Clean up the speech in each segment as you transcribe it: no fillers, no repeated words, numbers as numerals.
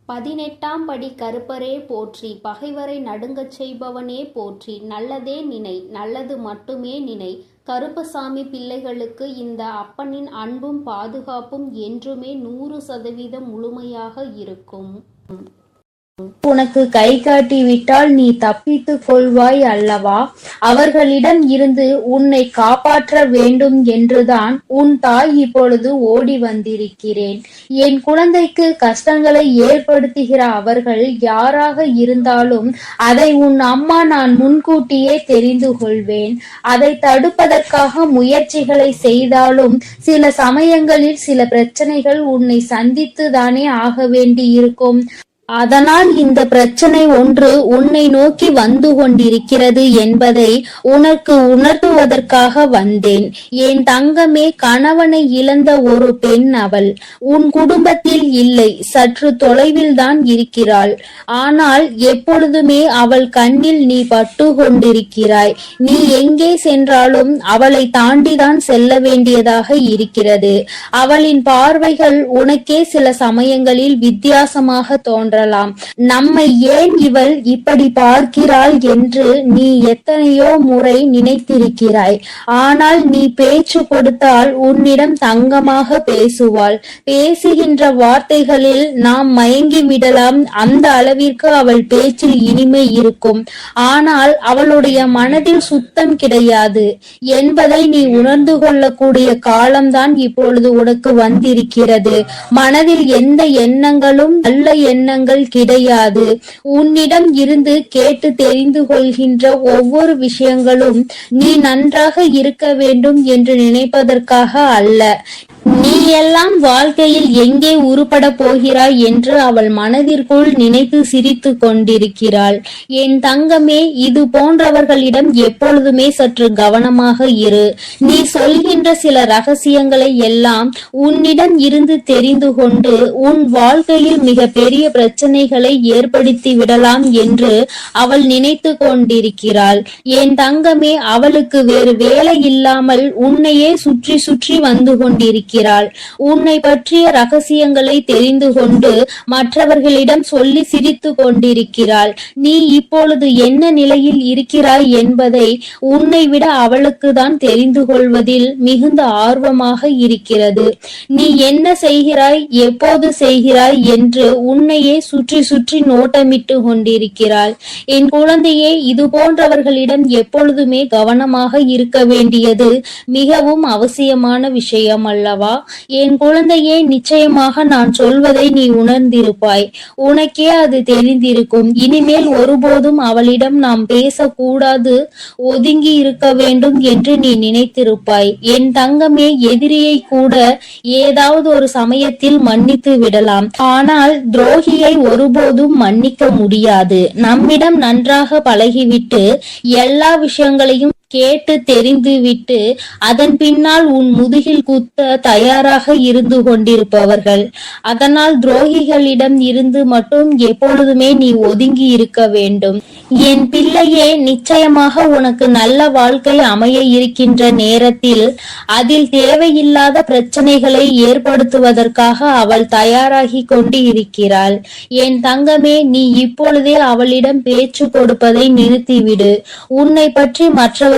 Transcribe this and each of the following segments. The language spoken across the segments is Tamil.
18ஆம் படி கருப்பரே போற்றி, பகைவரை நடுங்கச் செய்பவனே போற்றி, நல்லதே நினை, நல்லது மட்டுமே நினை. கருப்பசாமி பிள்ளைகளுக்கு இந்த அப்பனின் அன்பும் பாதுகாப்பும் என்றுமே 100% முழுமையாக இருக்கும். உனக்கு கை காட்டி விட்டால் நீ தப்பித்துக் கொள்வாய் அல்லவா? அவர்களிடம் இருந்து உன்னை காப்பாற்ற வேண்டும் என்றுதான் உன் தாய் இப்பொழுது ஓடி வந்திருக்கிறேன். என் குழந்தைக்கு கஷ்டங்களை ஏற்படுத்துகிற அவர்கள் யாராக இருந்தாலும் அதை உன் அம்மா நான் முன்கூட்டியே தெரிந்து கொள்வேன். அதை தடுப்பதற்காக முயற்சிகளை செய்தாலும் சில சமயங்களில் சில பிரச்சனைகள் உன்னை சந்தித்து தானே ஆக வேண்டி இருக்கும். அதனால் இந்த பிரச்சனை ஒன்று உன்னை நோக்கி வந்து கொண்டிருக்கிறது என்பதை உனக்கு உணர்த்துவதற்காக வந்தேன். என் தங்கமே, கணவனை இழந்த ஒரு பெண் அவள். உன் குடும்பத்தில் இல்லை, சற்று தொலைவில் தான் இருக்கிறாள். ஆனால் எப்பொழுதுமே அவள் கண்ணில் நீ பட்டு கொண்டிருக்கிறாய். நீ எங்கே சென்றாலும் அவளை தாண்டிதான் செல்ல வேண்டியதாக இருக்கிறது. அவளின் பார்வைகள் உனக்கே சில சமயங்களில் வித்தியாசமாக தோன்ற. நம்மை ஏன் இவள் இப்படி பார்க்கிறாள் என்று நீ எத்தனையோ முறை நினைத்திருக்கிறாய். ஆனால் நீ பேச்சு கொடுத்தால் உன்னிடம் தங்கமாக பேசுவாள். பேசுகின்ற வார்த்தைகளில் நாம் மயங்கி விடலாம். அந்த அளவிற்கு அவள் பேச்சில் இனிமை இருக்கும். ஆனால் அவளுடைய மனதில் சுத்தம் கிடையாது என்பதை நீ உணர்ந்து கொள்ளக்கூடிய காலம்தான் இப்பொழுது உனக்கு வந்திருக்கிறது. மனதில் எந்த எண்ணங்களும் நல்ல எண்ணங்கள் கிடையாது. உன்னிடம் இருந்து கேட்டு தெரிந்து கொள்கின்ற ஒவ்வொரு விஷயங்களும் நீ நன்றாக இருக்க வேண்டும் என்று நினைப்பதற்காக அல்ல. நீ எல்லாம் வாழ்க்கையில் எங்கே உருப்பட போகிறாய் என்று அவள் மனதிற்குள் நினைத்து சிரித்து கொண்டிருக்கிறாள். என் தங்கமே, இது போன்றவர்களிடம் எப்பொழுதுமே சற்று கவனமாக இரு. நீ சொல்கின்ற சில ரகசியங்களை எல்லாம் உன்னிடம் இருந்து தெரிந்து கொண்டு உன் வாழ்க்கையில் மிக பெரிய பிரச்சனைகளை ஏற்படுத்தி விடலாம் என்று அவள் நினைத்து கொண்டிருக்கிறாள். என் தங்கமே, அவளுக்கு வேறு வேலை இல்லாமல் உன்னையே சுற்றி சுற்றி வந்து கொண்டிருக்கிறாள். உன்னை பற்றிய ரகசியங்களை தெரிந்து கொண்டு மற்றவர்களிடம் சொல்லி சிரித்து கொண்டிருக்கிறாள். நீ இப்பொழுது என்ன நிலையில் இருக்கிறாய் என்பதை உன்னை விட அவளுக்கு தான் தெரிந்து கொள்வதில் மிகுந்த ஆர்வமாக இருக்கிறது. நீ என்ன செய்கிறாய், எப்போது செய்கிறாய் என்று உன்னையே சுற்றி சுற்றி நோட்டமிட்டு கொண்டிருக்கிறாள். என் குழந்தையே, இது போன்றவர்களிடம் எப்பொழுதுமே கவனமாக இருக்க வேண்டியது மிகவும் அவசியமான விஷயம் அல்லவா? என் குழந்தையே, நிச்சயமாக நான் சொல்வதை நீ உணர்ந்திருப்பாய். உனக்கே அது தெரிந்திருக்கும். இனிமேல் ஒருபோதும் அவளிடம் நாம் பேசக்கூடாது, ஒதுங்கி இருக்க வேண்டும் என்று நீ நினைத்திருப்பாய். என் தங்கமே, எதிரியை கூட ஏதாவது ஒரு சமயத்தில் மன்னித்து விடலாம். ஆனால் துரோகியை ஒருபோதும் மன்னிக்க முடியாது. நம்மிடம் நன்றாக பழகிவிட்டு எல்லா விஷயங்களையும் கேட்டு தெரிந்து விட்டு அதன் பின்னால் உன் முதுகில் குத்த தயாராக இருந்து கொண்டிருப்பவர்கள். அதனால் துரோகிகளிடம் இருந்து மட்டும் எப்பொழுதுமே நீ ஒதுங்கி இருக்க வேண்டும். என் பிள்ளையே, நிச்சயமாக உனக்கு நல்ல வாழ்க்கை அமைய இருக்கின்ற நேரத்தில் அதில் தேவையில்லாத பிரச்சனைகளை ஏற்படுத்துவதற்காக அவள் தயாராகி கொண்டு இருக்கிறாள். என் தங்கமே, நீ இப்பொழுதே அவளிடம் பேச்சு கொடுப்பதை நிறுத்திவிடு. உன்னை பற்றி மற்றவர்களிடம்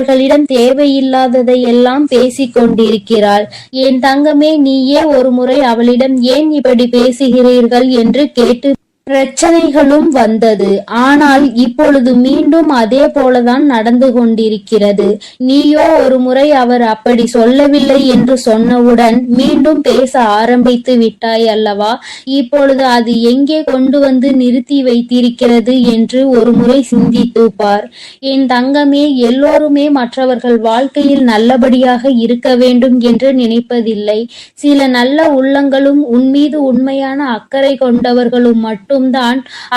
தேவையில்லாததை எல்லாம் பேசிக் கொண்டிருக்கிறாள். என் தங்கமே, நீயே ஒரு முறை அவளிடம் ஏன் இப்படி பேசுகிறீர்கள் என்று கேட்டு பிரச்சனைகளும் வந்தது. ஆனால் இப்பொழுது மீண்டும் அதே போலதான் நடந்து கொண்டிருக்கிறது. நீயோ ஒரு முறை அவர் அப்படி சொல்லவில்லை என்று சொன்னவுடன் மீண்டும் பேச ஆரம்பித்து விட்டாய் அல்லவா? இப்பொழுது அது எங்கே கொண்டு வந்து நிறுத்தி வைத்திருக்கிறது என்று ஒரு முறை சிந்தித்து பார். என் தங்கமே, எல்லோருமே மற்றவர்கள் வாழ்க்கையில் நல்லபடியாக இருக்க வேண்டும் என்று நினைப்பதில்லை. சில நல்ல உள்ளங்களும் உன்மீது உண்மையான அக்கறை கொண்டவர்களும் மட்டும்தான்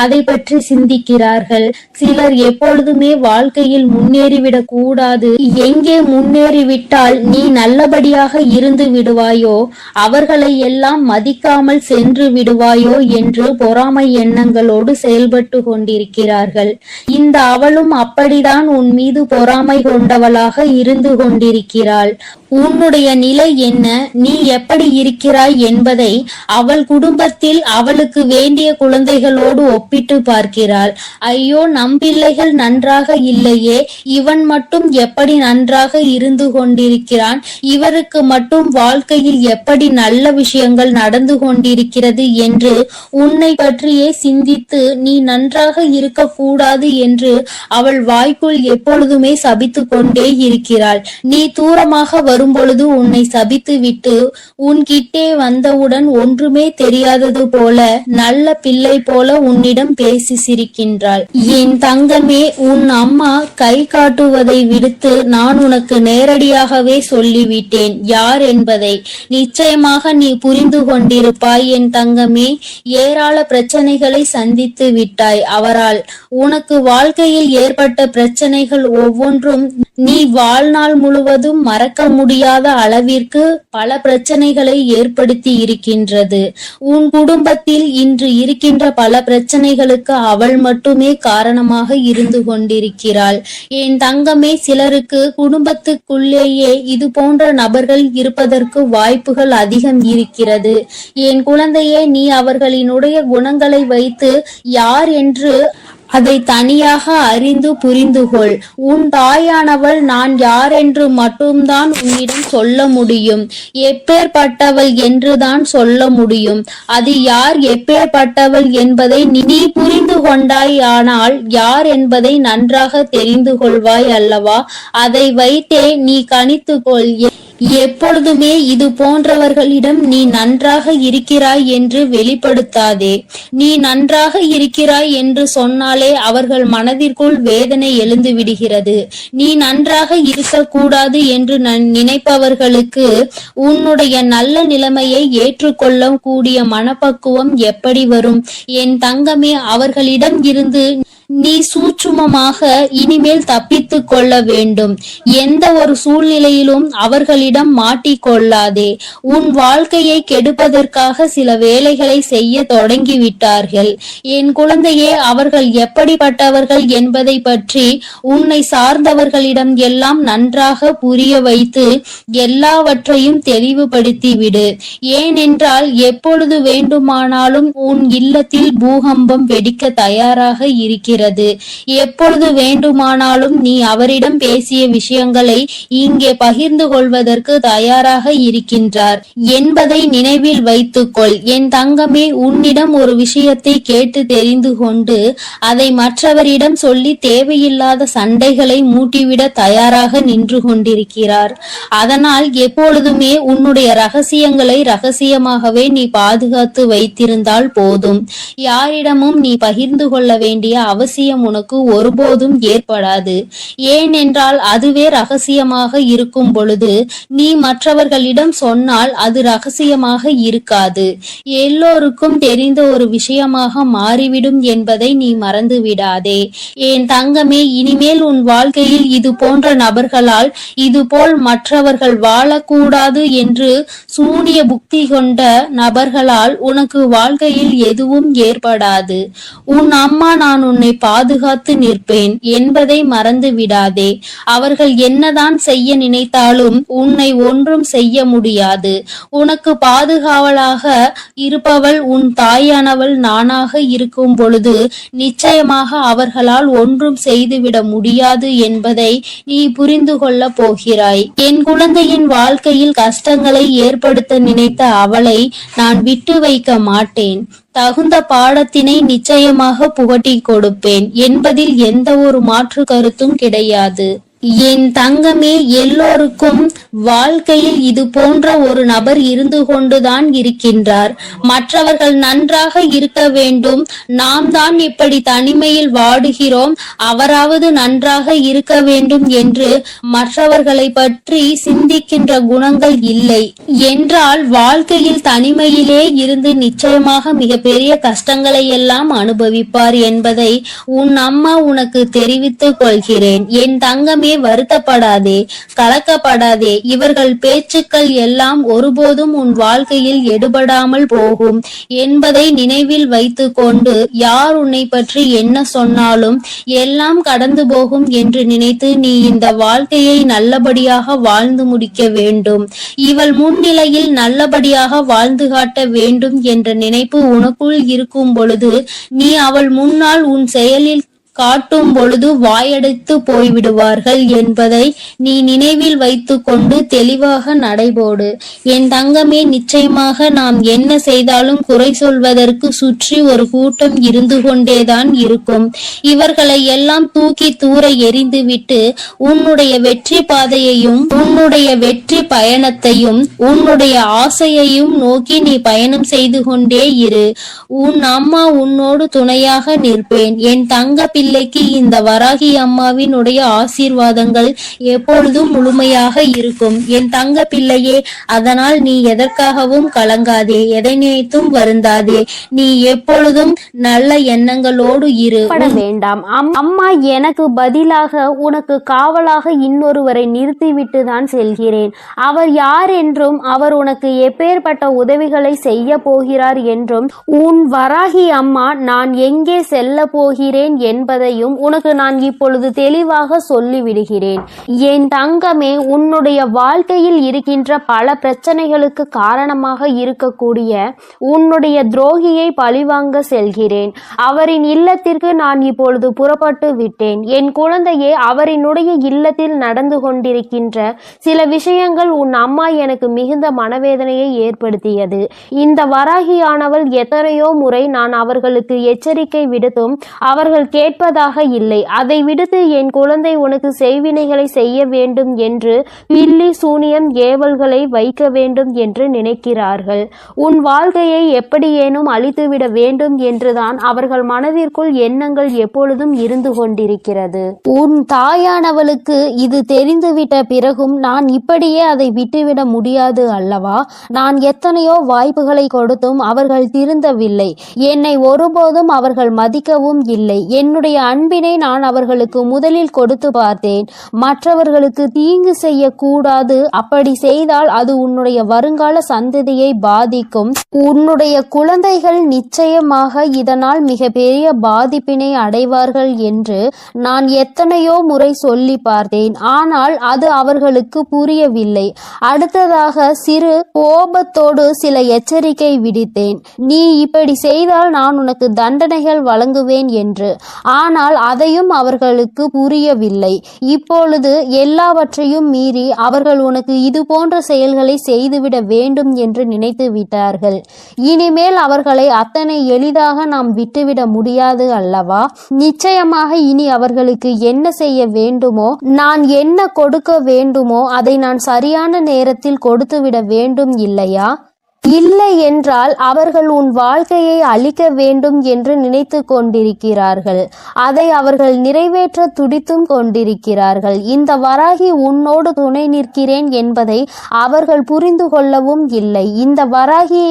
அதை பற்றி சிந்திக்கிறார்கள். சிலர் எப்பொழுதுமே வாழ்க்கையில் முன்னேறிவிடக் கூடாது, எங்கே முன்னேறிவிட்டால் நீ நல்லபடியாக இருந்து விடுவாயோ, அவர்களை எல்லாம் மதிக்காமல் சென்று விடுவாயோ என்று பொறாமை எண்ணங்களோடு செயல்பட்டு கொண்டிருக்கிறார்கள். இந்த அவளும் அப்படிதான் உன் மீது பொறாமை கொண்டவளாக இருந்து கொண்டிருக்கிறாள். உன்னுடைய நிலை என்ன, நீ எப்படி இருக்கிறாய் என்பதை அவள் குடும்பத்தில் அவளுக்கு வேண்டிய குழந்தைகளோடு ஒப்பிட்டு பார்க்கிறாள். ஐயோ, நம் பிள்ளைகள் நன்றாக இல்லையே, இவன் மட்டும் எப்படி நன்றாக இருந்து கொண்டிருக்கிறான், இவருக்கு மட்டும் வாழ்க்கையில் எப்படி நல்ல விஷயங்கள் நடந்து கொண்டிருக்கிறது என்று உன்னை பற்றியே சிந்தித்து நீ நன்றாக இருக்கக்கூடாது என்று அவள் வாய்க்குள் எப்பொழுதுமே சபித்து கொண்டே இருக்கிறாள். நீ தூரமாக வரும்பொழுது உன்னை சபித்து விட்டு உன்கிட்டே வந்தவுடன் ஒன்றுமே தெரியாதது போல நல்ல பிள்ளை போல உன்னிடம் பேசி சிரிக்கின்றாள். என் தங்கமே, உன் அம்மா கை காட்டுவதை விடுத்து நான் உனக்கு நேரடியாகவே சொல்லிவிட்டேன் யார் என்பதை. நிச்சயமாக நீ புரிந்து கொண்டிருப்பாய் என் தங்கமே. ஏராள பிரச்சனைகளை சந்தித்து விட்டாய் அவரால். உனக்கு வாழ்க்கையில் ஏற்பட்ட பிரச்சனைகள் ஒவ்வொன்றும் நீ வாழ்நாள் முழுவதும் மறக்க முடியாத அளவிற்கு பல பிரச்சனைகளை ஏற்படுத்தி இருக்கின்றது. உன் குடும்பத்தில் இன்று இருக்கின்ற பல பிரச்சனைகளுக்கு அவள் மட்டுமே காரணமாக இருந்து கொண்டிருக்கிறாள். என் தங்கமே, சிலருக்கு குடும்பத்துக்குள்ளேயே இது போன்ற நபர்கள் இருப்பதற்கு வாய்ப்புகள் அதிகம் இருக்கிறது. என் குழந்தையே, நீ அவர்களினுடைய குணங்களை வைத்து யார் என்று அதை தனியாக அறிந்து புரிந்து கொள். உன் தாயானவள் நான் யார் என்று மட்டும்தான் உன்னிடம் சொல்ல முடியும். எப்பேற்பட்டவள் என்றுதான் சொல்ல முடியும். அது யார், எப்பேற்பட்டவள் என்பதை நீ புரிந்து கொண்டாயானால் யார் என்பதை நன்றாக தெரிந்து கொள்வாய் அல்லவா? அதை வைத்தே நீ கணித்து கொள். எப்பொழுதுமே இது போன்றவர்களிடம் நீ நன்றாக இருக்கிறாய் என்று வெளிப்படுத்தாதே. நீ நன்றாக இருக்கிறாய் என்று சொன்னாலே அவர்கள் மனதிற்குள் வேதனை எழுந்து விடுகிறது. நீ நன்றாக இருக்கக்கூடாது என்று நினைப்பவர்களுக்கு உன்னுடைய நல்ல நிலைமையை ஏற்றுக்கொள்ள கூடிய மனப்பக்குவம் எப்படி வரும்? என் தங்கமே, அவர்களிடம் இருந்து நீ சூட்சுமமாக இனிமேல் தப்பித்து கொள்ள வேண்டும். எந்த ஒரு சூழ்நிலையிலும் அவர்களிடம் மாட்டிக்கொள்ளாதே. உன் வாழ்க்கையை கெடுப்பதற்காக சில வேலைகளை செய்ய தொடங்கிவிட்டார்கள். என் குழந்தையே, அவர்கள் எப்படிப்பட்டவர்கள் என்பதை பற்றி உன்னை சார்ந்தவர்களிடம் எல்லாம் நன்றாக புரிய வைத்து எல்லாவற்றையும் தெளிவுபடுத்தி விடு. ஏனென்றால் எப்பொழுது வேண்டுமானாலும் உன் இல்லத்தில் பூகம்பம் வெடிக்க தயாராக இருக்கிறது. எப்பொழுது வேண்டுமானாலும் நீ அவரிடம் பேசிய விஷயங்களை இங்கே பகிர்ந்து கொள்வதற்கு தயாராக இருக்கின்றார் என்பதை நினைவில் வைத்துக்கொள். என் தங்கமே, உன்னிடம் ஒரு விஷயத்தை கேட்டு தெரிந்து கொண்டு அதை மற்றவரிடம் சொல்லி தேவையில்லாத சண்டைகளை மூட்டிவிட தயாராக நின்று கொண்டிருக்கிறார். அதனால் எப்பொழுதுமே உன்னுடைய ரகசியங்களை ரகசியமாகவே நீ பாதுகாத்து வைத்திருந்தால் போதும். யாரிடமும் நீ பகிர்ந்து கொள்ள வேண்டிய அவசியம் உனக்கு ஒருபோதும் ஏற்படாது. ஏனென்றால் அதுவே ரகசியமாக இருக்கும் பொழுது நீ மற்றவர்களிடம் சொன்னால் அது ரகசியமாக இருக்காது, எல்லோருக்கும் தெரிந்த ஒரு விஷயமாக மாறிவிடும் என்பதை நீ மறந்து விடாதே. என் தங்கமே, இனிமேல் உன் வாழ்க்கையில் இது போன்ற நபர்களால் இதுபோல் மற்றவர்கள் வாழக்கூடாது என்று சூனிய புக்தி கொண்ட நபர்களால் உனக்கு வாழ்க்கையில் எதுவும் ஏற்படாது. உன் அம்மா நான் உன்னை பாதுகாத்து நிற்பேன் என்பதை மறந்து விடாதே. அவர்கள் என்னதான் செய்ய நினைத்தாலும் உன்னை ஒன்றும் செய்ய முடியாது. உனக்கு பாதுகாவலாக இருப்பவள் உன் தாயானவள் நானாக இருக்கும் பொழுது நிச்சயமாக அவர்களால் ஒன்றும் செய்துவிட முடியாது என்பதை நீ புரிந்து கொள்ள போகிறாய். என் குழந்தையின் வாழ்க்கையில் கஷ்டங்களை ஏற்படுத்த நினைத்த அவளை நான் விட்டு வைக்க மாட்டேன். தகுந்த பாடத்தினை நிச்சயமாக புகட்டி கொடுப்பேன் என்பதில் எந்த ஒரு மாற்று கருத்தும் கிடையாது. என் தங்கமே, எல்லோருக்கும் வாழ்க்கையில் இது போன்ற ஒரு நபர் இருந்து கொண்டுதான் இருக்கின்றார். மற்றவர்கள் நன்றாக இருக்க வேண்டும், நாம் தான் இப்படி தனிமையில் வாடுகிறோம், அவராவது நன்றாக இருக்க வேண்டும் என்று மற்றவர்களை பற்றி சிந்திக்கின்ற குணங்கள் இல்லை என்றால் வாழ்க்கையில் தனிமையிலே இருந்து நிச்சயமாக மிகப்பெரிய கஷ்டங்களை எல்லாம் அனுபவிப்பார் என்பதை உன் அம்மா உனக்கு தெரிவித்துக் கொள்கிறேன். என் தங்கமே, வருத்தப்படாதே, கலக்கப்படாதே. இவர்கள் பேச்சுக்கள் எல்லாம் ஒருபோதும் உன் வாழ்க்கையில் எடுபடாமல் போகும் என்பதை நினைவில் வைத்து கொண்டு, யார் உன்னை பற்றி என்ன சொன்னாலும் எல்லாம் கடந்து போகும் என்று நினைத்து நீ இந்த வாழ்க்கையை நல்லபடியாக வாழ்ந்து முடிக்க வேண்டும். இவள் முன்னிலையில் நல்லபடியாக வாழ்ந்து காட்ட வேண்டும் என்ற நினைப்பு உனக்குள் இருக்கும் பொழுது, நீ அவள் முன்னால் உன் செயலில் காட்டும் பொழுது வாயடைத்து போய்விடுவார்கள் என்பதை நீ நினைவில் வைத்து கொண்டு தெளிவாக நடைபோடு. என் தங்கமே, நிச்சயமாக நாம் என்ன செய்தாலும் குறை சொல்வதற்கு சுற்றி ஒரு கூட்டம் இருந்து கொண்டேதான் இருக்கும். இவர்களை எல்லாம் தூக்கி தூர எறிந்துவிட்டு உன்னுடைய வெற்றி பாதையையும் உன்னுடைய வெற்றி பயணத்தையும் உன்னுடைய ஆசையையும் நோக்கி நீ பயணம் செய்து கொண்டே இரு. உன் அம்மா உன்னோடு துணையாக நிற்பேன். என் தங்க பிள்ளைக்கு இந்த வராகி அம்மாவினுடைய ஆசீர்வாதங்கள் எப்பொழுதும் முழுமையாக இருக்கும் என் தங்க பிள்ளையே. அதனால் நீ எதற்காகவும் கலங்காதே, எதை நினைத்தும் வருந்தாதே. நீ எப்பொழுதும் நல்ல எண்ணங்களோடு இரு. வேண்டாம். அம்மா எனக்கு பதிலாக உனக்கு காவலாக இன்னொருவரை நிறுத்திவிட்டு தான் செல்கிறேன். அவர் யார் என்றும் அவர் உனக்கு எப்பேற்பட்ட உதவிகளை செய்ய போகிறார் என்றும் உன் வராகி அம்மா நான் எங்கே செல்ல போகிறேன் என்பதையும் உனக்கு நான் இப்பொழுது தெளிவாக சொல்லிவிடுகிறேன். என் தங்கமே, உன்னுடைய வாழ்க்கையில் இருக்கின்ற பல பிரச்சனைகளுக்கு காரணமாக இருக்கக்கூடிய உன்னுடைய துரோகியை பழிவாங்க செல்கிறேன். அவரின் இல்லத்திற்கு நான் இப்பொழுது புறப்பட்டு விட்டேன். என் குழந்தையே, அவரினுடைய இல்லத்தில் நடந்து கொண்டிருக்கின்ற சில விஷயங்கள் உன் அம்மா எனக்கு மிகுந்த மனவேதனையை ஏற்படுத்தியது. இந்த வராகியானவள் எத்தனையோ முறை நான் அவர்களுக்கு எச்சரிக்கை விடுத்தும் அவர்கள் கேட்பதாக இல்லை. அதை விடுத்து என் குழந்தை உனக்கு செய்வினைகளை செய்ய வேண்டும் என்று பில்லி சூனியம் ஏவல்களை வைக்க வேண்டும் என்று நினைக்கிறார்கள். உன் வாழ்க்கையை எப்படியேனும் அழித்துவிட வேண்டும் என்றுதான் அவர்கள் மனதிற்குள் எண்ணங்கள் எப்பொழுதும் இருந்து கொண்டிருக்கிறது. உன் தாயானவளுக்கு இது தெரிந்துவிட்ட பிறகும் நான் இப்படியே அதை விட்டுவிட முடியாது அல்லவா? நான் எத்தனையோ வாய்ப்புகளை கொடுத்தும் அவர்கள் திருந்தவில்லை. என்னை ஒருபோதும் அவர்கள் மதிக்கவும் இல்லை. என்னுடைய அன்பினை நான் அவர்களுக்கு முதலில் கொடுத்து பார்த்தேன். மற்றவர்களுக்கு தீங்கு செய்யக்கூடாது, அப்படி செய்தால் அது உன்னுடைய வருங்கால சந்ததியை பாதிக்கும். உன்னுடைய குழந்தைகள் நிச்சயமாக இதனால் மிக பெரிய பாதிப்பினை அடைவார்கள் என்று நான் எத்தனையோ முறை சொல்லி பார்த்தேன். ஆனால் அது அவர்களுக்கு புரியவில்லை. அடுத்ததாக சிறு கோபத்தோடு சில எச்சரிக்கை விடுத்தேன். நீ இப்படி செய்தால் நான் உனக்கு தண்டனைகள் வழங்குவேன் என்று. ஆனால் அதையும் அவர்களுக்கு புரியவில்லை. இப்பொழுது எல்லாவற்றையும் மீறி அவர்கள் உனக்கு இது போன்ற செயல்களை செய்துவிட வேண்டும் என்று நினைத்து விட்டார்கள். இனிமேல் அவர்களை அத்தனை எளிதாக நாம் விட்டுவிட முடியாது அல்லவா? நிச்சயமாக இனி அவர்களுக்கு என்ன செய்ய வேண்டுமோ, நான் என்ன கொடுக்க வேண்டுமோ அதை நான் சரியான நேரத்தில் கொடுத்துவிட வேண்டும் இல்லையா? இல்லை என்றால் அவர்கள் உன் வாழ்க்கையை அழிக்க வேண்டும் என்று நினைத்து கொண்டிருக்கிறார்கள். அதை அவர்கள் நிறைவேற்ற துடித்தும் கொண்டிருக்கிறார்கள். இந்த வராகி உன்னோடு துணை நிற்கிறேன் என்பதை அவர்கள் புரிந்து கொள்ளவும் இல்லை. இந்த வராகி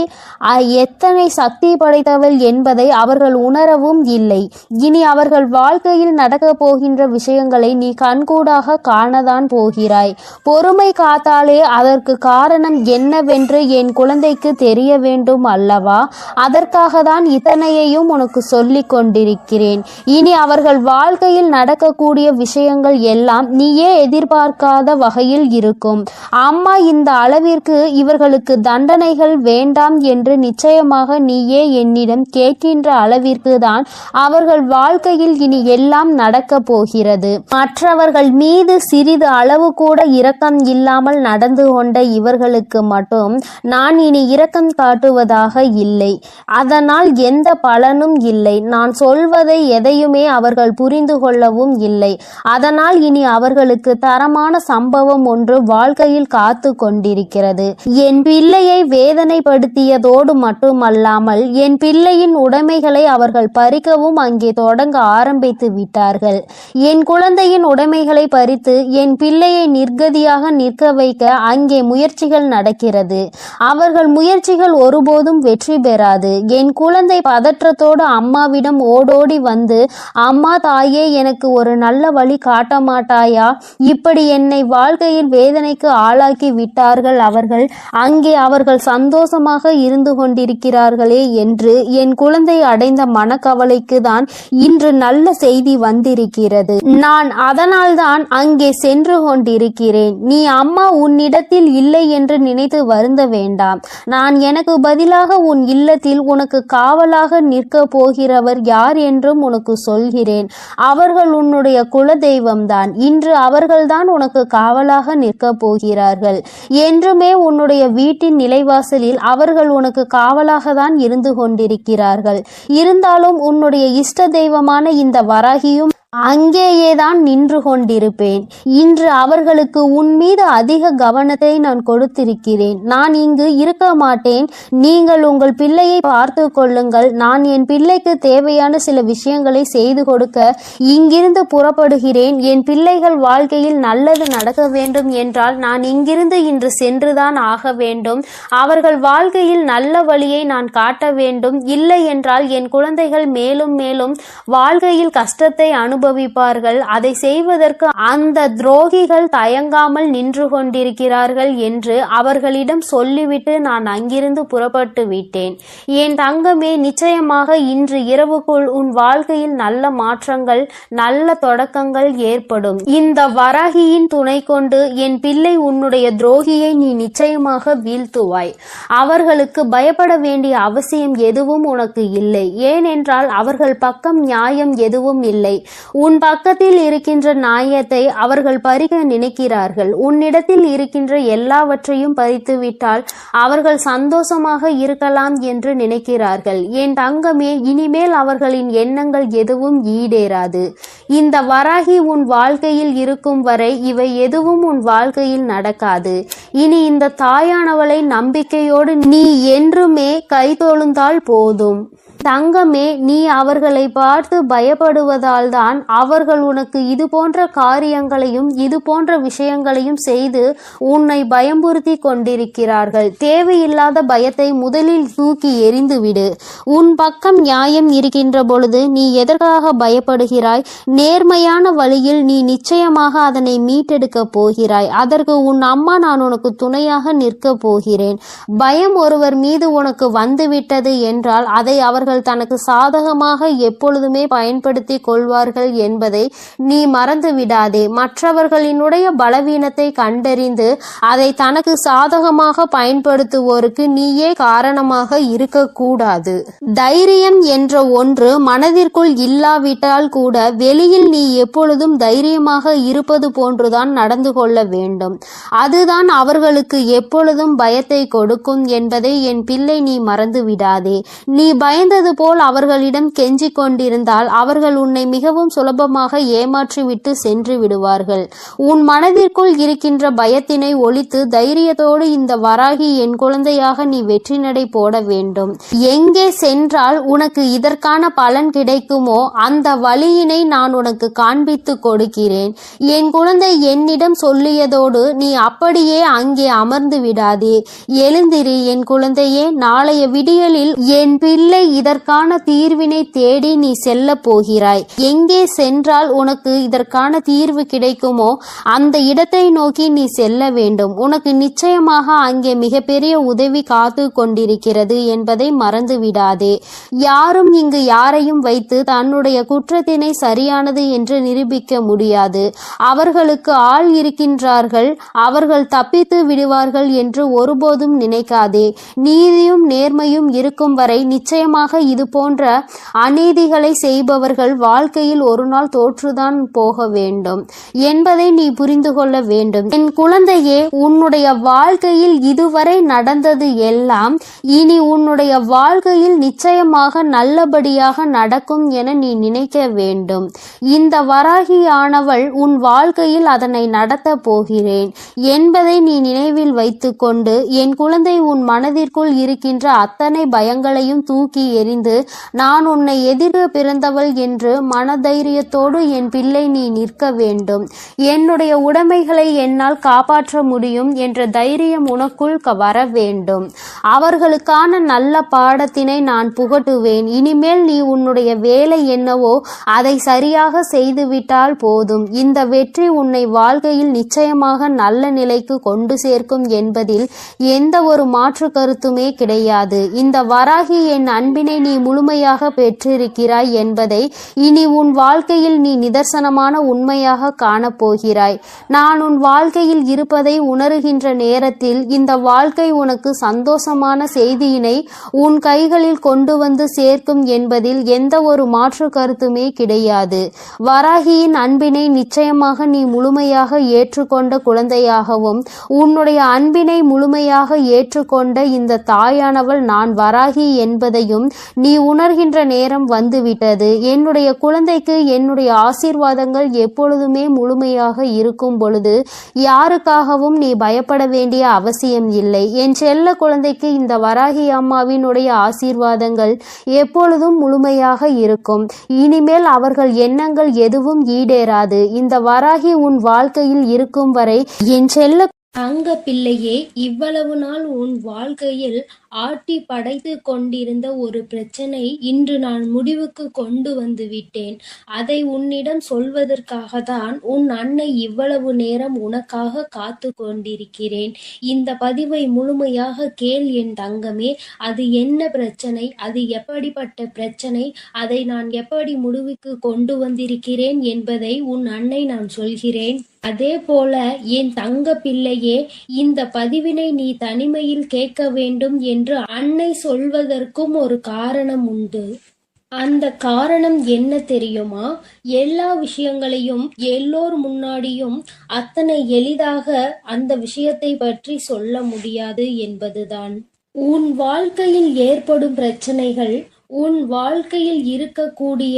எத்தனை சக்தி படைத்தவள் என்பதை அவர்கள் உணரவும் இல்லை. இனி அவர்கள் வாழ்க்கையில் நடக்கப் போகின்ற விஷயங்களை நீ கண்கூடாக காணதான் போகிறாய். பொறுமை காத்தாலே அதற்கு காரணம் என்னவென்று என் குழந்தைக்கு தெரிய வேண்டும் அல்லவா? அதற்காக தான் இத்தனையையும் உனக்கு சொல்லிக் கொண்டிருக்கிறேன். இனி அவர்கள் வாழ்க்கையில் நடக்கக்கூடிய விஷயங்கள் எல்லாம் நீயே எதிர்பார்க்காத வகையில் இருக்கும். அம்மா இந்த அளவிற்கு இவர்களுக்கு தண்டனைகள் வேண்டாம் என்று நிச்சயமாக நீயே என்னிடம் கேட்கின்ற அளவிற்கு தான் அவர்கள் வாழ்க்கையில் இனி எல்லாம் நடக்க போகிறது. மற்றவர்கள் மீது சிறிது அளவு கூட இரக்கம் இல்லாமல் நடந்து கொண்ட இவர்களுக்கு மட்டும் நான் இனி இரக்கம் காட்டுவதாக இல்லை. அதனால் எந்த பலனும் இல்லை. நான் சொல்வதை எதையுமே அவர்கள் புரிந்து கொள்ளவும் இல்லை. அதனால் இனி அவர்களுக்கு தரமான சம்பவம் ஒன்று வாழ்க்கையில் காத்து கொண்டிருக்கிறது. என் பிள்ளையை வேதனைப்படுத்தியதோடு மட்டுமல்லாமல் என் பிள்ளையின் உடைமைகளை அவர்கள் பறிக்கவும் அங்கே தொடங்க ஆரம்பித்து விட்டார்கள். என் குழந்தையின் உடைமைகளை பறித்து என் பிள்ளையை நிர்கதியாக நிற்க வைக்க அங்கே முயற்சிகள் நடக்கிறது. அவர்கள் முயற்சிகள் ஒருபோதும் வெற்றி பெறாது. என் குழந்தை பதற்றத்தோடு அம்மாவிடம் ஓடோடி வந்து, அம்மா தாயே, எனக்கு ஒரு நல்ல வழி காட்ட மாட்டாயா? இப்படி என்னை வாழ்க்கையில் வேதனைக்கு ஆளாக்கி விட்டார்கள் அவர்கள். அங்கே அவர்கள் சந்தோஷமாக இருந்து கொண்டிருக்கிறார்களே என்று என் குழந்தை அடைந்த மனக்கவலைக்கு தான் இன்று நல்ல செய்தி வந்திருக்கிறது. நான் அதனால்தான் அங்கே சென்று கொண்டிருக்கிறேன். நீ அம்மா உன்னிடத்தில் இல்லை என்று நினைத்து வருந்த வேண்டாம். நான் எனக்கு பதிலாக உன் இல்லத்தில் உனக்கு காவலாக நிற்க போகிறவர் யார் என்றும் உனக்கு சொல்கிறேன். அவர்கள் உன்னுடைய குல தெய்வம்தான். இன்று அவர்கள்தான் உனக்கு காவலாக நிற்க போகிறார்கள். என்றுமே உன்னுடைய வீட்டின் நிலைவாசலில் அவர்கள் உனக்கு காவலாக தான் இருந்து கொண்டிருக்கிறார்கள். இருந்தாலும் உன்னுடைய இஷ்ட தெய்வமான இந்த வராகியும் அங்கேயேதான் நின்று கொண்டிருப்பேன். இன்று அவர்களுக்கு உன் மீது அதிக கவனத்தை நான் கொடுத்திருக்கிறேன். நான் இங்கு இருக்க மாட்டேன். நீங்கள் உங்கள் பிள்ளையை பார்த்து கொள்ளுங்கள். நான் என் பிள்ளைக்கு தேவையான சில விஷயங்களை செய்து கொடுக்க இங்கிருந்து புறப்படுகிறேன். என் பிள்ளைகள் வாழ்க்கையில் நல்லது நடக்க வேண்டும் என்றால் நான் இங்கிருந்து இன்று சென்றுதான் ஆக வேண்டும். அவர்கள் வாழ்க்கையில் நல்ல வழியை நான் காட்ட வேண்டும். இல்லை என்றால் என் குழந்தைகள் மேலும் மேலும் வாழ்க்கையில் கஷ்டத்தை அனுபவிப்பார்கள். அதை செய்வதற்கு அந்த துரோகிகள் தயங்காமல் நின்று கொண்டிருக்கிறார்கள் என்று அவர்களிடம் சொல்லிவிட்டு நான் அங்கிருந்து புறப்பட்டு விட்டேன். என் தங்கமே, நிச்சயமாக இன்று இரவுக்குள் உன் வாழ்க்கையில் நல்ல மாற்றங்கள், நல்ல தொடக்கங்கள் ஏற்படும். இந்த வராகியின் துணை கொண்டு என் பிள்ளை உன்னுடைய துரோகியை நீ நிச்சயமாக வீழ்த்துவாய். அவர்களுக்கு பயப்பட வேண்டிய அவசியம் எதுவும் உனக்கு இல்லை. ஏனென்றால் அவர்கள் பக்கம் நியாயம் எதுவும் இல்லை. உன் பக்கத்தில் இருக்கின்ற நியாயத்தை அவர்கள் பறிக்க நினைக்கிறார்கள். உன்னிடத்தில் இருக்கின்ற எல்லாவற்றையும் பறித்துவிட்டால் அவர்கள் சந்தோஷமாக இருக்கலாம் என்று நினைக்கிறார்கள். என் தங்கமே, இனிமேல் அவர்களின் எண்ணங்கள் எதுவும் ஈடேறாது. இந்த வராகி உன் வாழ்க்கையில் இருக்கும் வரை இவை எதுவும் உன் வாழ்க்கையில் நடக்காது. இனி இந்த தாயானவளை நம்பிக்கையோடு நீ என்றுமே கைதொழுந்தால் போதும். தங்கமே, நீ அவர்களை பார்த்து பயப்படுவதால் தான் அவர்கள் உனக்கு இது போன்ற காரியங்களையும் இது போன்ற விஷயங்களையும் செய்து உன்னை பயமுறுத்தி கொண்டிருக்கிறார்கள். தேவையில்லாத பயத்தை முதலில் தூக்கி எறிந்துவிடு. உன் பக்கம் நியாயம் இருக்கின்ற பொழுது நீ எதற்காக பயப்படுகிறாய்? நேர்மையான வழியில் நீ நிச்சயமாக அதனை மீட்டெடுக்க போகிறாய். அதற்கு உன் அம்மா நான் உனக்கு துணையாக நிற்க போகிறேன். பயம் ஒருவர் மீது உனக்கு வந்துவிட்டது என்றால் அதை அவர்கள் தனக்கு சாதகமாக எப்பொழுதுமே பயன்படுத்தி கொள்வார்கள் என்பதை நீ மறந்து விடாதே. மற்றவர்களினுடைய பலவீனத்தை கண்டறிந்து அதை தனக்கு சாதகமாக பயன்படுத்துவோருக்கு நீயே காரணமாக இருக்கக்கூடாது. தைரியம் என்ற ஒன்று மனதிற்குள் இல்லாவிட்டால் கூட வெளியில் நீ எப்பொழுதும் தைரியமாக இருப்பது போன்றுதான் நடந்து கொள்ள வேண்டும். அதுதான் அவர்களுக்கு எப்பொழுதும் பயத்தை கொடுக்கும் என்பதை என் பிள்ளை நீ மறந்து விடாதே. நீ பயந்தது போல் அவர்களிடம் கெஞ்சி கொண்டிருந்தால் அவர்கள் உன்னை மிகவும் சுலபமாக ஏமாற்றிவிட்டு சென்று விடுவார்கள். உன் மனதிற்குள் இருக்கின்ற பயத்தினை ஒழித்து தைரியத்தோடு இந்த வராகி என் குழந்தையாக நீ வெற்றி நடை போட வேண்டும். எங்கே சென்றால் உனக்கு இதற்கான பலன் கிடைக்குமோ அந்த வழியினை நான் உனக்கு காண்பித்து கொடுக்கிறேன். என் குழந்தை என்னிடம் சொல்லியதோடு நீ அப்படியே அங்கே அமர்ந்து விடாதே. எழுந்திரு என் குழந்தையே. நாளைய விடியலில் என் பிள்ளை இதற்கான தீர்வினை தேடி நீ செல்ல போகிறாய். எங்கே சென்றால் உனக்கு இதற்கான தீர்வு கிடைக்குமோ அந்த இடத்தை நோக்கி நீ செல்ல வேண்டும். உனக்கு நிச்சயமாக அங்கே மிகப்பெரிய உதவி காத்து கொண்டிருக்கிறது என்பதை மறந்து விடாதே. யாரும் இங்கு யாரையும் வைத்து தன்னுடைய குற்றத்தினை சரியானது என்று நிரூபிக்க முடியாது. அவர்களுக்கு ஆள் இருக்கின்றார்கள். அவர்கள் தப்பித்து விடுவார்கள் என்று ஒருபோதும் நினைக்காதே. நீதியும் நேர்மையும் இருக்கும் வரை நிச்சயமாக இது போன்ற அநீதிகளை செய்பவர்கள் வாழ்க்கையில் ஒரு நாள் தோற்றுதான் போக வேண்டும் என்பதை நீ புரிந்து கொள்ள வேண்டும். என் குழந்தையே, உன்னுடைய வாழ்க்கையில் இதுவரை நடந்தது எல்லாம் இனி உன்னுடைய வாழ்க்கையில் நிச்சயமாக நல்லபடியாக நடக்கும் என நீ நினைக்க வேண்டும். இந்த வராகியானவள் உன் வாழ்க்கையில் அதனை நடத்த போகிறேன் என்பதை நீ நினைவில் வைத்துக்கொண்டு என் குழந்தை உன் மனதிற்குள் இருக்கின்ற அத்தனை பயங்களையும் தூக்கி தெரிந்து நான் உன்னை எதிர பிறந்தவள் என்று மனதைரியத்தோடு என் பிள்ளை நீ நிற்க வேண்டும். என்னுடைய உடைமைகளை என்னால் காப்பாற்ற முடியும் என்ற தைரியம் உனக்குள் வர வேண்டும். அவர்களுக்கான நல்ல பாடத்தினை நான் புகட்டுவேன். இனிமேல் நீ உன்னுடைய வேலை என்னவோ அதை சரியாக செய்துவிட்டால் போதும். இந்த வெற்றி உன்னை வாழ்க்கையில் நிச்சயமாக நல்ல நிலைக்கு கொண்டு சேர்க்கும் என்பதில் எந்த ஒரு மாற்று கருத்துமே கிடையாது. இந்த வராகி என் அன்பினை நீ முழுமையாக பெற்றிருக்கிறாய் என்பதை இனி உன் வாழ்க்கையில் நீ நிதர்சனமான உண்மையாக காணப்போகிறாய். நான் உன் வாழ்க்கையில் இருப்பதை உணர்கின்ற நேரத்தில் இந்த வாழ்க்கை உனக்கு சந்தோஷமான செய்தியினை உன் கைகளில் கொண்டு வந்து சேர்க்கும் என்பதில் எந்த ஒரு மாற்று கருத்துமே கிடையாது. வராகியின் அன்பினை நிச்சயமாக நீ முழுமையாக ஏற்றுக்கொண்ட குழந்தையாகவும் உன்னுடைய அன்பினை முழுமையாக ஏற்றுக்கொண்ட இந்த தாயானவள் நான் வராகி என்பதையும் நீ உணர்கின்ற நேரம் வந்துவிட்டது. என்னுடைய குழந்தைக்கு என்னுடைய ஆசீர்வாதங்கள் எப்பொழுதுமே முழுமையாக இருக்கும் பொழுது யாருக்காகவும் நீ பயப்பட வேண்டிய அவசியம் இல்லை. என் செல்ல குழந்தைக்கு இந்த வராகி அம்மாவினுடைய ஆசீர்வாதங்கள் எப்பொழுதும் முழுமையாக இருக்கும். இனிமேல் அவர்கள் எண்ணங்கள் எதுவும் ஈடேறாது. இந்த வராகி உன் வாழ்க்கையில் இருக்கும் வரை என் செல்ல தங்க பிள்ளையே, இவ்வளவு நாள் உன் வாழ்க்கையில் ஆட்டி படைத்து கொண்டிருந்த ஒரு பிரச்சனை இன்று நான் முடிவுக்கு கொண்டு வந்து விட்டேன். அதை உன்னிடம் சொல்வதற்காக தான் உன் அன்னை இவ்வளவு நேரம் உனக்காக காத்து கொண்டிருக்கிறேன். இந்த பதிவை முழுமையாக கேள் என் தங்கமே. அது என்ன பிரச்சனை, அது எப்படிப்பட்ட பிரச்சனை, அதை நான் எப்படி முடிவுக்கு கொண்டு வந்திருக்கிறேன் என்பதை உன் அன்னை நான் சொல்கிறேன். அதே போல என் தங்க பிள்ளையே, இந்த பதிவினை நீ தனிமையில் கேட்க வேண்டும் என்று அன்னை சொல்வதற்கும் ஒரு காரணம் உண்டு. அந்த காரணம் என்ன தெரியுமா? எல்லா விஷயங்களையும் எல்லோர் முன்னாடியும் அத்தனை எளிதாக அந்த விஷயத்தை பற்றி சொல்ல முடியாது என்பதுதான். உன் வாழ்க்கையில் ஏற்படும் பிரச்சனைகள், உன் வாழ்க்கையில் இருக்கக்கூடிய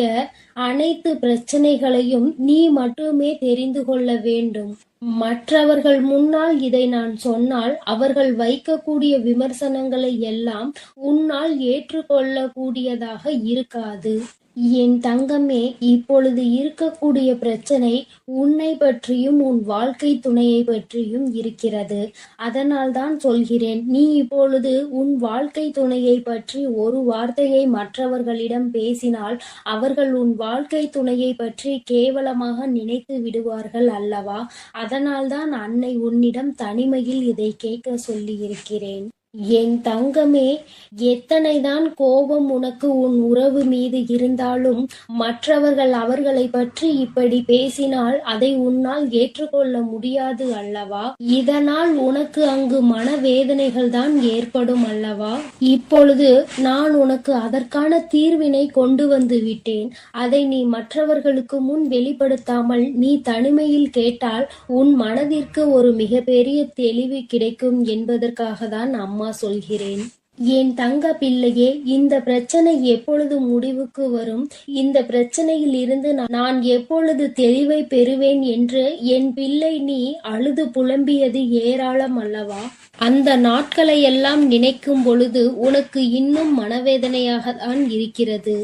அனைத்து பிரச்சனைகளையும் நீ மட்டுமே தெரிந்து கொள்ள வேண்டும். மற்றவர்கள் முன்னால் இதை நான் சொன்னால் அவர்கள் வைக்கக்கூடிய விமர்சனங்களை எல்லாம் உன்னால் ஏற்றுக்கொள்ளக்கூடியதாக இருக்காது. என் தங்கமே, இப்பொழுது இருக்கக்கூடிய பிரச்சனை உன்னை பற்றியும் உன் வாழ்க்கை துணையை பற்றியும் இருக்கிறது. அதனால் தான் சொல்கிறேன், நீ இப்பொழுது உன் வாழ்க்கை துணையை பற்றி ஒரு வார்த்தையை மற்றவர்களிடம் பேசினால் அவர்கள் உன் வாழ்க்கை துணையை பற்றி கேவலமாக நினைத்து விடுவார்கள் அல்லவா? அதனால் தான் அன்னை உன்னிடம் தனிமையில் இதை கேட்க சொல்லி இருக்கிறேன். என் தங்கமே, எத்தனைதான் கோபம் உனக்கு உன் உறவு மீது இருந்தாலும் மற்றவர்கள் அவர்களை பற்றி இப்படி பேசினால் அதை உன்னால் ஏற்றுக்கொள்ள முடியாது அல்லவா? இதனால் உனக்கு அங்கு மனவேதனைகள் தான் ஏற்படும் அல்லவா? இப்பொழுது நான் உனக்கு அதற்கான தீர்வினை கொண்டு வந்து விட்டேன். அதை நீ மற்றவர்களுக்கு முன் வெளிப்படுத்தாமல் நீ தனிமையில் கேட்டால் உன் மனதிற்கு ஒரு மிகப்பெரிய தெளிவு கிடைக்கும் என்பதற்காக தான் அம்மா சொல்கிறேன். என் தங்க பிள்ளையே, இந்த பிரச்சனை எப்பொழுது முடிவுக்கு வரும், இந்த பிரச்சனையில் இருந்து நான் எப்பொழுது தெளிவை பெறுவேன் என்று என் பிள்ளை நீ அழுது புலம்பியது ஏராளம் அல்லவா? அந்த நாட்களை எல்லாம் நினைக்கும் பொழுது உனக்கு இன்னும் மனவேதனையாக தான் இருக்கிறது.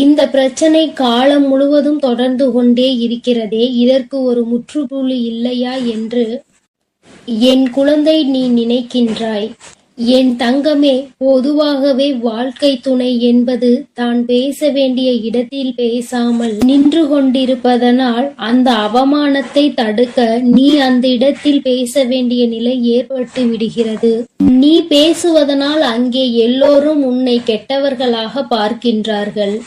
இந்த பிரச்சனை காலம் முழுவதும் தொடர்ந்து கொண்டே இருக்கிறதே, இதற்கு ஒரு முற்றுப்புள்ளி இல்லையா என்று என் குழந்தை நீ நினைக்கின்றாய். என் தங்கமே, பொதுவாகவே வாழ்க்கை துணை என்பது தான் பேச வேண்டிய இடத்தில் பேசாமல் நின்று கொண்டிருப்பதனால் அந்த அவமானத்தை தடுக்க நீ அந்த இடத்தில் பேச வேண்டிய நிலை ஏற்பட்டு விடுகிறது. நீ பேசுவதனால் அங்கே எல்லோரும் உன்னை கெட்டவர்களாக பார்க்கின்றார்கள்.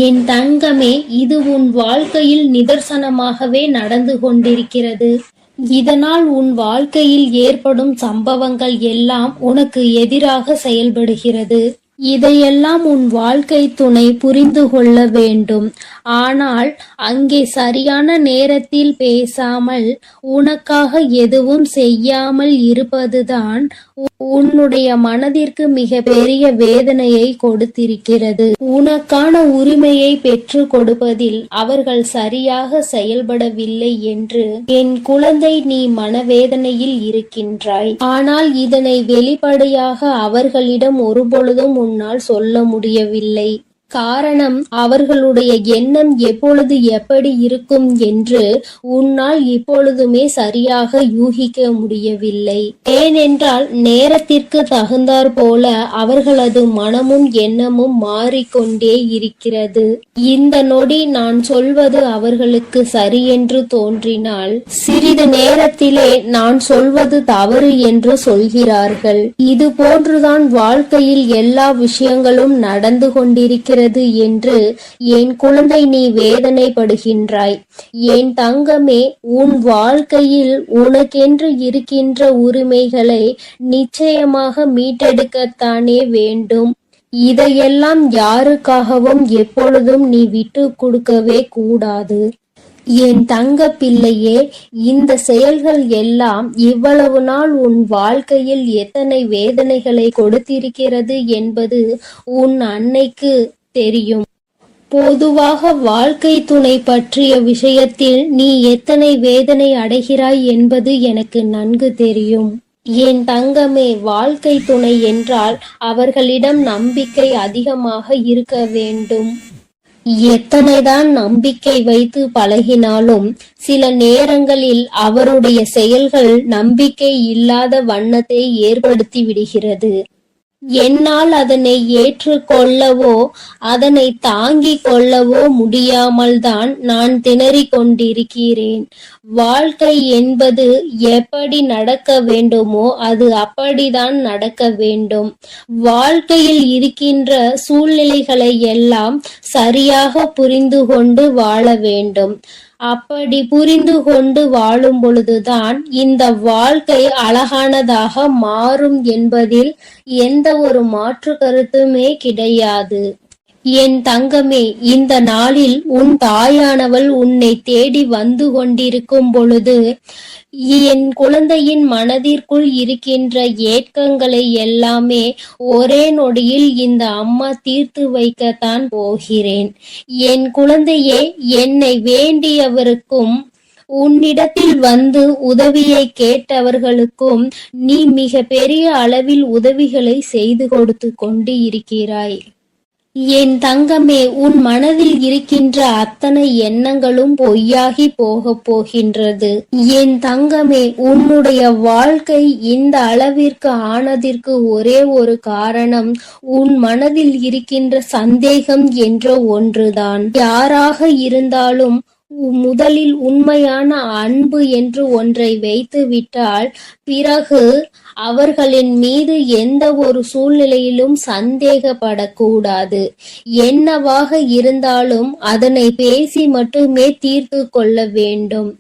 என் தங்கமே, இது உன் வாழ்க்கையில் நிதர்சனமாகவே நடந்து கொண்டிருக்கிறது. இதனால் உன் வாழ்க்கையில் ஏற்படும் சம்பவங்கள் எல்லாம் உனக்கு எதிராக செயல்படுகிறது. இதையெல்லாம் உன் வாழ்க்கை துணை புரிந்து கொள்ள வேண்டும். ஆனால் அங்கே சரியான நேரத்தில் பேசாமல் உனக்காக எதுவும் செய்யாமல் இருப்பதுதான் உன்னுடைய மனதிற்கு மிக பெரிய வேதனையை கொடுத்திருக்கிறது. உனக்கான உரிமையை பெற்று கொடுப்பதில் அவர்கள் சரியாக செயல்படவில்லை என்று என் குழந்தை நீ மனவேதனையில் இருக்கின்றாய். ஆனால் இதனை வெளிப்படையாக அவர்களிடம் ஒருபொழுதும் உன்னால் சொல்ல முடியவில்லை. காரணம், அவர்களுடைய எண்ணம் எப்பொழுது எப்படி இருக்கும் என்று உன்னால் இப்பொழுதுமே சரியாக யூகிக்க முடியவில்லை. ஏனென்றால் நேரத்திற்கு தகுந்தாற் போல அவர்களது மனமும் எண்ணமும் மாறிக்கொண்டே இருக்கிறது. இந்த நொடி நான் சொல்வது அவர்களுக்கு சரியென்று தோன்றினால் சிறிது நேரத்திலே நான் சொல்வது தவறு என்று சொல்கிறார்கள். இது போன்றுதான் வாழ்க்கையில் எல்லா விஷயங்களும் நடந்து கொண்டிருக்கிறது என்று என் குழந்தை நீ வேதனைப்படுகின்றாய். என் தங்கமே, உன் வாழ்க்கையில் உனக்கென்று இருக்கின்ற உரிமைகளை நிச்சயமாக மீட்டெடுக்கத்தானே வேண்டும். இதையெல்லாம் யாருக்காகவும் எப்பொழுதும் நீ விட்டு கொடுக்கவே கூடாது. என் தங்க பிள்ளையே, இந்த செயல்கள் எல்லாம் இவ்வளவு நாள் உன் வாழ்க்கையில் எத்தனை வேதனைகளை கொடுத்திருக்கிறது என்பது உன் அன்னைக்கு தெரியும். பொதுவாக வாழ்க்கை துணை பற்றிய விஷயத்தில் நீ எத்தனை வேதனை அடைகிறாய் என்பது எனக்கு நன்கு தெரியும். என் தங்கமே, வாழ்க்கை துணை என்றால் அவர்களிடம் நம்பிக்கை அதிகமாக இருக்க வேண்டும். எத்தனைதான் நம்பிக்கை வைத்து பழகினாலும் சில நேரங்களில் அவருடைய செயல்கள் நம்பிக்கை இல்லாத வண்ணத்தை ஏற்படுத்தி விடுகிறது. என்னால் அதனை ஏற்றுக்கொள்ளவோ அதனை தாங்கிக் கொள்ளவோ முடியாமல் தான் நான் திணறிக் கொண்டிருக்கிறேன். வாழ்க்கை என்பது எப்படி நடக்க வேண்டுமோ அது அப்படிதான் நடக்க வேண்டும். வாழ்க்கையில் இருக்கின்ற சூழ்நிலைகளை எல்லாம் சரியாக புரிந்து கொண்டு வாழ வேண்டும். அப்படி புரிந்து கொண்டு வாழும் பொழுதுதான் இந்த வாழ்க்கை அழகானதாக மாறும் என்பதில் எந்த ஒரு மாற்று கருத்துமே கிடையாது. என் தங்கமே, இந்த நாளில் உன் தாயானவள் உன்னை தேடி வந்து கொண்டிருக்கும் பொழுது என் குழந்தையின் மனதிற்குள் இருக்கின்ற ஏக்கங்களை எல்லாமே ஒரே நொடியில் இந்த அம்மா தீர்த்து வைக்கத்தான் போகிறேன். என் குழந்தையே, என்னை வேண்டியவருக்கும் உன்னிடத்தில் வந்து உதவியை கேட்டவர்களுக்கும் நீ மிக பெரிய அளவில் உதவிகளை செய்து கொடுத்து கொண்டு இருக்கிறாய். என் தங்கமே, உன் மனதில் இருக்கின்ற அத்தனை எண்ணங்களும் பொய்யாகி போகப் போகின்றது. என் தங்கமே, உன்னுடைய வாழ்க்கை இந்த அளவிற்கு ஆனதற்கு ஒரே ஒரு காரணம் உன் மனதில் இருக்கின்ற சந்தேகம் என்ற ஒன்றுதான். யாராக இருந்தாலும் முதலில் உண்மையான அன்பு என்று ஒன்றை வைத்து விட்டால் பிறகு அவர்களின் மீது எந்த ஒரு சூழ்நிலையிலும் சந்தேகப்படக்கூடாது. என்னவாக இருந்தாலும் அதனை பேசி மட்டுமே தீர்த்து கொள்ள வேண்டும்.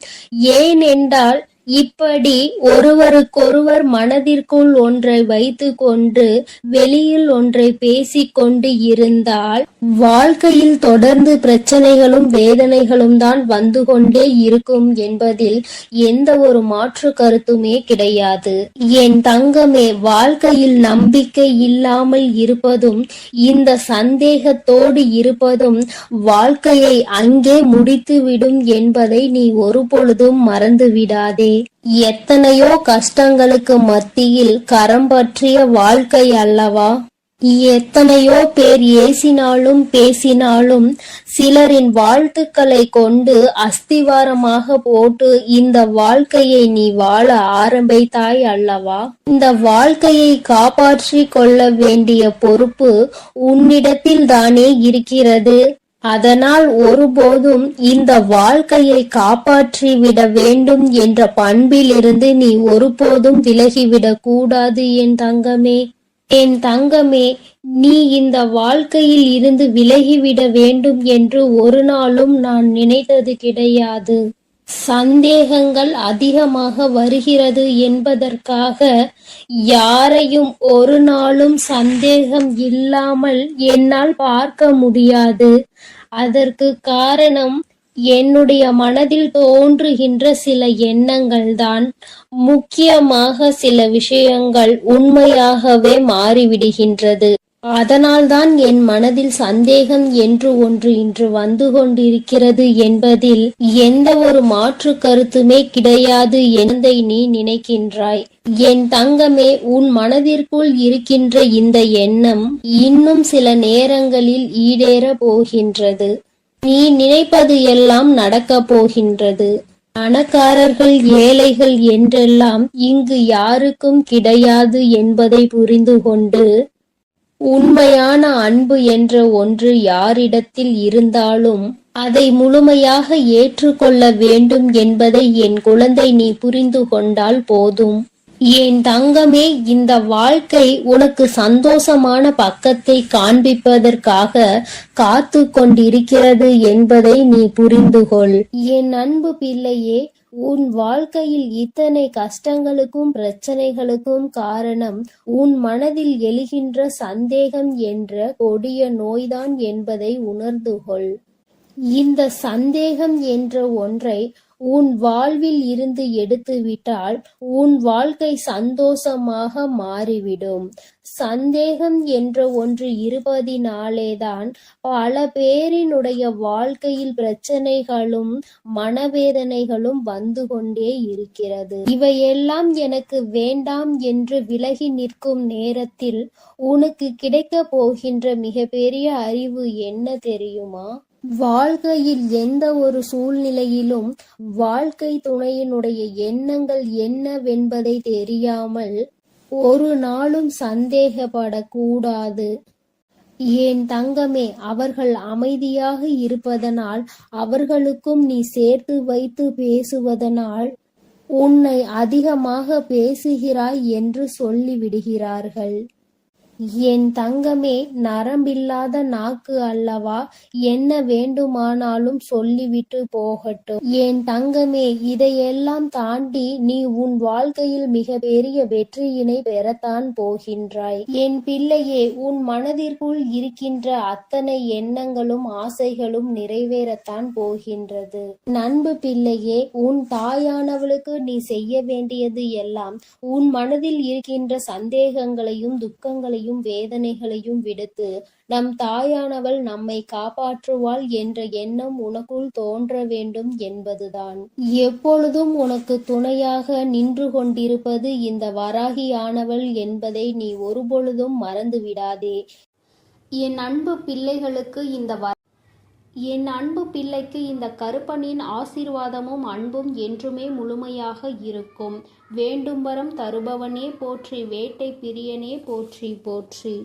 ஏனென்றால் இப்படி ஒருவருக்கொருவர் மனதிற்குள் ஒன்றை வைத்து கொண்டு வெளியில் ஒன்றை பேசிக்கொண்டு இருந்தால் வாழ்க்கையில் தொடர்ந்து பிரச்சனைகளும் வேதனைகளும் தான் வந்து கொண்டே இருக்கும் என்பதில் எந்த ஒரு மாற்று கருத்துமே கிடையாது. என் தங்கமே, வாழ்க்கையில் நம்பிக்கை இல்லாமல் இருப்பதும் இந்த சந்தேகத்தோடு இருப்பதும் வாழ்க்கையை அங்கே முடித்துவிடும் என்பதை நீ ஒருபொழுதும் மறந்து விடாதே. எத்தனையோ கஷ்டங்களுக்கு மத்தியில் கரம் பற்றிய வாழ்க்கை அல்லவா? எத்தனையோ பேர் ஏசினாலும் பேசினாலும் சிலரின் வாழ்த்துக்களை கொண்டு அஸ்திவாரமாக போட்டு இந்த வாழ்க்கையை நீ வாழ ஆரம்பித்தாய் அல்லவா? இந்த வாழ்க்கையை காப்பாற்றி கொள்ள வேண்டிய பொறுப்பு உன்னிடத்தில் தானே இருக்கிறது. அதனால் ஒருபோதும் இந்த வாழ்க்கையை காப்பாற்றி விட வேண்டும் என்ற பண்பிலிருந்து நீ ஒருபோதும் விலகிவிடக் கூடாது. என் தங்கமே, என் தங்கமே, நீ இந்த வாழ்க்கையில் இருந்து விலகிவிட வேண்டும் என்று ஒரு நாளும் நான் நினைத்தது கிடையாது. சந்தேகங்கள் அதிகமாக வருகிறது என்பதற்காக யாரையும் ஒரு நாளும் சந்தேகம் இல்லாமல் என்னால் பார்க்க முடியாது. அதற்கு காரணம் என்னுடைய மனதில் தோன்றுகின்ற சில எண்ணங்கள் தான். முக்கியமாக சில விஷயங்கள் உண்மையாகவே மாறிவிடுகின்றது. அதனால்தான் என் மனதில் சந்தேகம் என்று ஒன்று இன்று வந்து கொண்டிருக்கிறது என்பதில் எந்த ஒரு மாற்று கருத்துமே கிடையாது என்பதை நீ நினைக்கின்றாய். என் தங்கமே, உன் மனதிற்குள் இருக்கின்ற இந்த எண்ணம் இன்னும் சில நேரங்களில் ஈடேற போகின்றது. நீ நினைப்பது எல்லாம் நடக்கப் போகின்றது. பணக்காரர்கள் ஏழைகள் என்றெல்லாம் இங்கு யாருக்கும் கிடையாது என்பதை புரிந்து கொண்டு, உண்மையான அன்பு என்ற ஒன்று யாரிடத்தில் இருந்தாலும் அதை முழுமையாக ஏற்றுக்கொள்ள வேண்டும் என்பதை என் குழந்தை நீ புரிந்து கொண்டால் போதும். என் தங்கமே, இந்த வாழ்க்கை உனக்கு சந்தோஷமான பக்கத்தை காண்பிப்பதற்காக காத்து கொண்டிருக்கிறது என்பதை நீ புரிந்து கொள். என் அன்பு பிள்ளையே, உன் வாழ்க்கையில் இத்தனை கஷ்டங்களுக்கும் பிரச்சனைகளுக்கும் காரணம் உன் மனதில் எழுகின்ற சந்தேகம் என்ற கொடிய நோய்தான் என்பதை உணர்ந்து கொள். இந்த சந்தேகம் என்ற ஒன்றை உன் வாழ்வில் இருந்து எடுத்துவிட்டால் உன் வாழ்க்கை சந்தோஷமாக மாறிவிடும். சந்தேகம் என்ற ஒன்று இருப்பதினாலேதான் பல பேரினுடைய வாழ்க்கையில் பிரச்சனைகளும் மனவேதனைகளும் வந்து கொண்டே இருக்கிறது. இவையெல்லாம் எனக்கு வேண்டாம் என்று விலகி நிற்கும் நேரத்தில் உனக்கு கிடைக்க போகின்ற மிகப்பெரிய அறிவு என்ன தெரியுமா? வாழ்க்கையில் எந்த ஒரு சூழ்நிலையிலும் வாழ்க்கை துணையினுடைய எண்ணங்கள் என்னவென்பதை தெரியாமல் ஒரு நாளும் சந்தேகப்படக்கூடாது. என் தங்கமே, அவர்கள் அமைதியாக இருப்பதனால், அவர்களுக்கும் நீ சேர்த்து வைத்து பேசுவதனால் உன்னை அதிகமாக பேசுகிறாய் என்று சொல்லிவிடுகிறார்கள். என் தங்கமே, நரம்பில்லாத நாக்கு அல்லவா, என்ன வேண்டுமானாலும் சொல்லிவிட்டு போகட்டும். என் தங்கமே, இதையெல்லாம் தாண்டி நீ உன் வாழ்க்கையில் மிக பெரிய வெற்றியினை பெறத்தான் போகின்றாய். என் பிள்ளையே, உன் மனதிற்குள் இருக்கின்ற அத்தனை எண்ணங்களும் ஆசைகளும் நிறைவேறத்தான் போகின்றது. நண்பு பிள்ளையே, உன் தாயானவளுக்கு நீ செய்ய வேண்டியது எல்லாம் உன் மனதில் இருக்கின்ற சந்தேகங்களையும் துக்கங்களையும் வேதனைகளையும் விடுத்து நம் தாயானவள் நம்மை காப்பாற்றுவாள் என்ற எண்ணம் உனக்குள் தோன்ற வேண்டும் என்பதுதான். எப்பொழுதும் உனக்கு துணையாக நின்று கொண்டிருப்பது இந்த வராகியானவள் என்பதை நீ ஒருபொழுதும் மறந்து விடாதே. என் அன்பு பிள்ளைக்கு இந்த கருப்பனின் ஆசீர்வாதமும் அன்பும் என்றுமே முழுமையாக இருக்கும். வேண்டும் வரம் தருபவனே போற்றி, வேட்டை பிரியனே போற்றி போற்றி.